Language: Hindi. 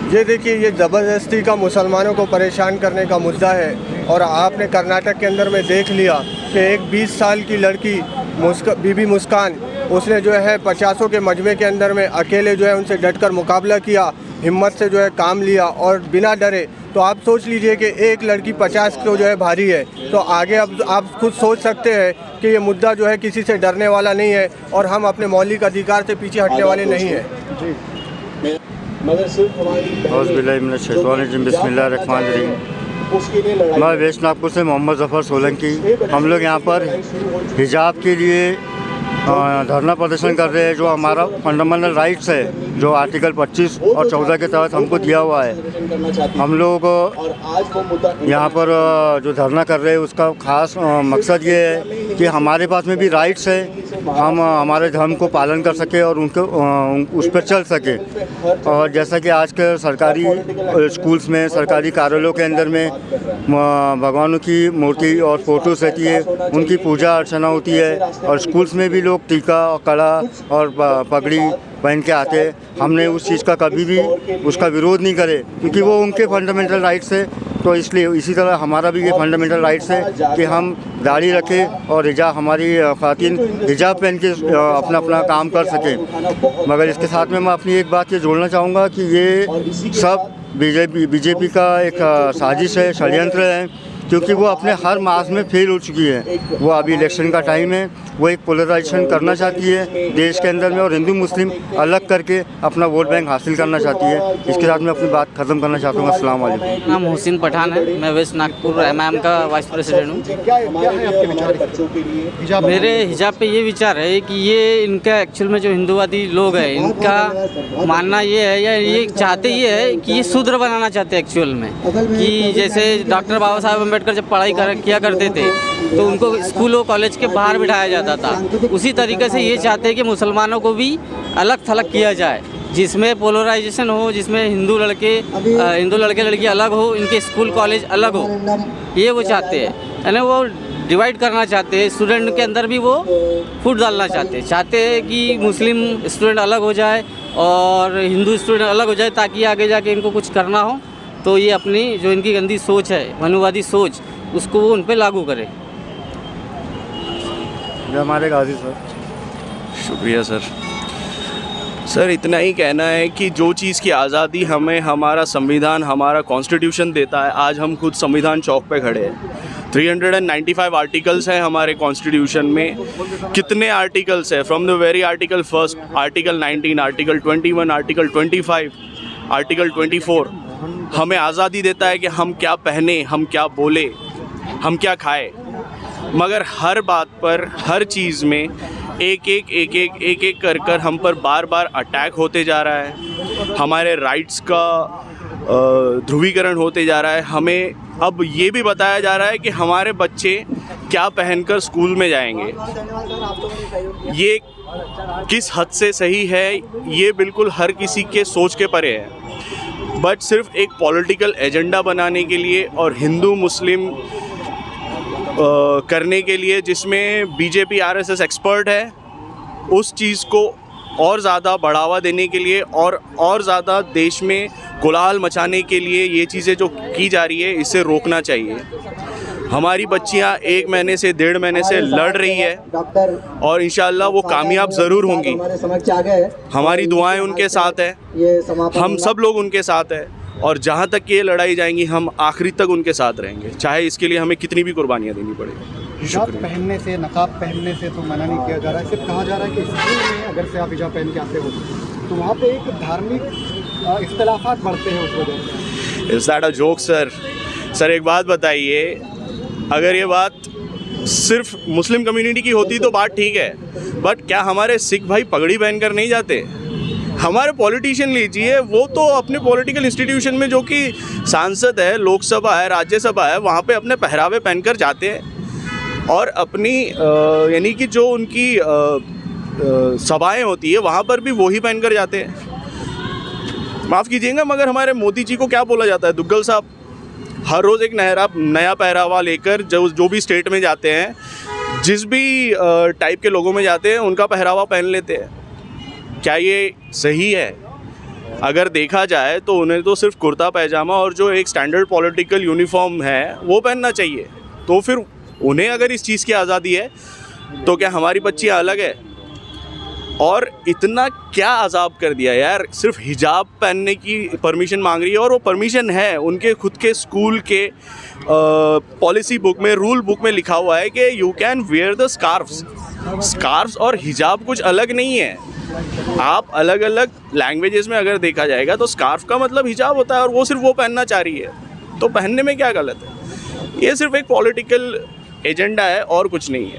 ये देखिए, ये ज़बरदस्ती का मुसलमानों को परेशान करने का मुद्दा है। और आपने कर्नाटक के अंदर में देख लिया कि एक 20 साल की लड़की बीबी मुस्कान, उसने जो है 50 के मजमे के अंदर में अकेले जो है उनसे डटकर मुकाबला किया, हिम्मत से जो है काम लिया और बिना डरे। तो आप सोच लीजिए कि एक लड़की 50 किलो जो है भारी है, तो आगे अब आप खुद सोच सकते हैं कि ये मुद्दा जो है किसी से डरने वाला नहीं है और हम अपने मौलिक अधिकार से पीछे हटने वाले नहीं हैं। मैं वेस्ट नागपुर से मोहम्मद ज़फ़र सोलंकी। हम लोग यहाँ पर हिजाब के लिए धरना प्रदर्शन कर रहे हैं। जो हमारा फंडामेंटल राइट्स है, जो आर्टिकल 25 और 14 के तहत हमको दिया हुआ है। हम लोग यहाँ पर जो धरना कर रहे हैं उसका ख़ास मकसद ये है कि हमारे पास में भी राइट्स है, हम हमारे धर्म को पालन कर सके और उनको उस पर चल सके। और जैसा कि आज के सरकारी स्कूल्स में, सरकारी कार्यालयों के अंदर में भगवानों की मूर्ति और फ़ोटोज़ रहती है, उनकी पूजा अर्चना होती है। और स्कूल्स में भी लोग टीका और कड़ा और पगड़ी पहन के आते हैं। हमने उस चीज़ का कभी भी उसका विरोध नहीं करे, क्योंकि वो उनके फंडामेंटल राइट्स है। तो इसलिए इसी तरह हमारा भी ये फंडामेंटल राइट्स है कि हम दाढ़ी रखें और हिजाब, हमारी ख़वातीन हिजाब पहन के अपना अपना काम कर सकें। मगर इसके साथ में मैं अपनी एक बात ये जोड़ना चाहूँगा कि ये सब बीजेपी का एक साजिश है, षड्यंत्र है, क्योंकि वो अपने हर मास में फेल हो चुकी है। वो अभी इलेक्शन का टाइम है, वो एक पोलराइजेशन करना चाहती है देश के अंदर में और हिंदू मुस्लिम अलग करके अपना वोट बैंक हासिल करना चाहती है। इसके साथ मैं अपनी बात ख़त्म करना चाहता हूँ। अस्सलाम वालेकुम। नाम हुसैन पठान है, मैं वेस्ट नागपुर एमआईएम का वाइस प्रेसिडेंट हूँ। मेरे हिजाब पे ये विचार है कि ये इनका एक्चुअल में जो हिंदूवादी लोग हैं, इनका मानना ये है या ये चाहते ये है कि ये शूद्र बनाना चाहते हैं एक्चुअल में। कि जैसे डॉक्टर बाबा साहब अम्बेडकर जब पढ़ाई किया करते थे तो उनको स्कूलों कॉलेज के बाहर बिठाया जाता था, उसी तरीके से ये चाहते हैं कि मुसलमानों को भी अलग थलग किया जाए, जिसमें पोलराइजेशन हो, जिसमें हिंदू लड़के लड़की अलग हो, इनके स्कूल कॉलेज अलग हो। ये वो चाहते हैं, यानी वो डिवाइड करना चाहते हैं। स्टूडेंट के अंदर भी वो फूट डालना चाहते हैं कि मुस्लिम स्टूडेंट अलग हो जाए और हिंदू स्टूडेंट अलग हो जाए, ताकि आगे जाके इनको कुछ करना हो तो ये अपनी जो इनकी गंदी सोच है, मनुवादी सोच, उसको वो उन पे लागू करे। हमारे गाजी सर। शुक्रिया सर, इतना ही कहना है कि जो चीज़ की आज़ादी हमें हमारा संविधान, हमारा कॉन्स्टिट्यूशन देता है, आज हम खुद संविधान चौक पे खड़े हैं। 395 आर्टिकल्स हैं हमारे कॉन्स्टिट्यूशन में। कितने आर्टिकल्स हैं? From the very article first, article 19, article 21, article 25, article 24 हमें आज़ादी देता है कि हम क्या पहने, हम क्या बोले, हम क्या खाए। मगर हर बात पर, हर चीज़ में एक एक कर हम पर बार बार अटैक होते जा रहा है। हमारे राइट्स का ध्रुवीकरण होते जा रहा है। हमें अब ये भी बताया जा रहा है कि हमारे बच्चे क्या पहनकर स्कूल में जाएंगे। ये किस हद से सही है, ये बिल्कुल हर किसी के सोच के परे है। बट सिर्फ एक पॉलिटिकल एजेंडा बनाने के लिए और हिंदू मुस्लिम करने के लिए, जिसमें बीजेपी आरएसएस एक्सपर्ट है, उस चीज़ को और ज़्यादा बढ़ावा देने के लिए और ज़्यादा देश में कोलाहल मचाने के लिए ये चीज़ें जो की जा रही है, इसे रोकना चाहिए। हमारी बच्चियां 1 महीने से 1.5 महीने से लड़ रही है और इंशाअल्लाह वो कामयाब ज़रूर होंगी। हमारी दुआएं उनके साथ है, हम सब लोग उनके साथ हैं और जहाँ तक ये लड़ाई जाएंगी हम आखिरी तक उनके साथ रहेंगे, चाहे इसके लिए हमें कितनी भी कुर्बानियाँ देनी पड़े। हिजाब पहनने से, नकाब पहनने से तो मना नहीं किया जा रहा है। सिर्फ कहा जा रहा है कि स्कूल में अगर से आप हिजाब पहन के आते हो तो वहाँ पे एक धार्मिक इख्तलाफात बढ़ते हैं उस वजह से। Is that a joke sir? Sir एक बात बताइए, अगर ये बात सिर्फ मुस्लिम कम्युनिटी की होती तो बात ठीक है, बट क्या हमारे सिख भाई पगड़ी पहनकर नहीं जाते? हमारे पॉलिटिशियन लीजिए, वो तो अपने पॉलिटिकल इंस्टीट्यूशन में जो कि सांसद है, लोकसभा है, राज्यसभा है, वहाँ पे अपने पहरावे पहनकर जाते हैं और अपनी यानी कि जो उनकी सभाएं होती है वहाँ पर भी वही पहनकर जाते हैं। माफ़ कीजिएगा मगर हमारे मोदी जी को क्या बोला जाता है? दुग्गल साहब। हर रोज़ एक नया पहरावा लेकर जो भी स्टेट में जाते हैं, जिस भी टाइप के लोगों में जाते हैं, उनका पहरावा पहन लेते हैं। क्या ये सही है? अगर देखा जाए तो उन्हें तो सिर्फ कुर्ता पैजामा और जो एक स्टैंडर्ड पॉलिटिकल यूनिफॉर्म है वो पहनना चाहिए। तो फिर उन्हें अगर इस चीज़ की आज़ादी है तो क्या हमारी बच्चियाँ अलग है? और इतना क्या अजाब कर दिया यार, सिर्फ हिजाब पहनने की परमिशन मांग रही है, और वो परमिशन है उनके खुद के स्कूल के पॉलिसी बुक में, रूल बुक में लिखा हुआ है कि you can wear the scarfs और हिजाब कुछ अलग नहीं है। आप अलग अलग लैंग्वेजेस में अगर देखा जाएगा तो स्कार्फ का मतलब हिजाब होता है और वो सिर्फ वो पहनना चाह रही है, तो पहनने में क्या गलत है? ये सिर्फ एक पॉलिटिकल एजेंडा है और कुछ नहीं है।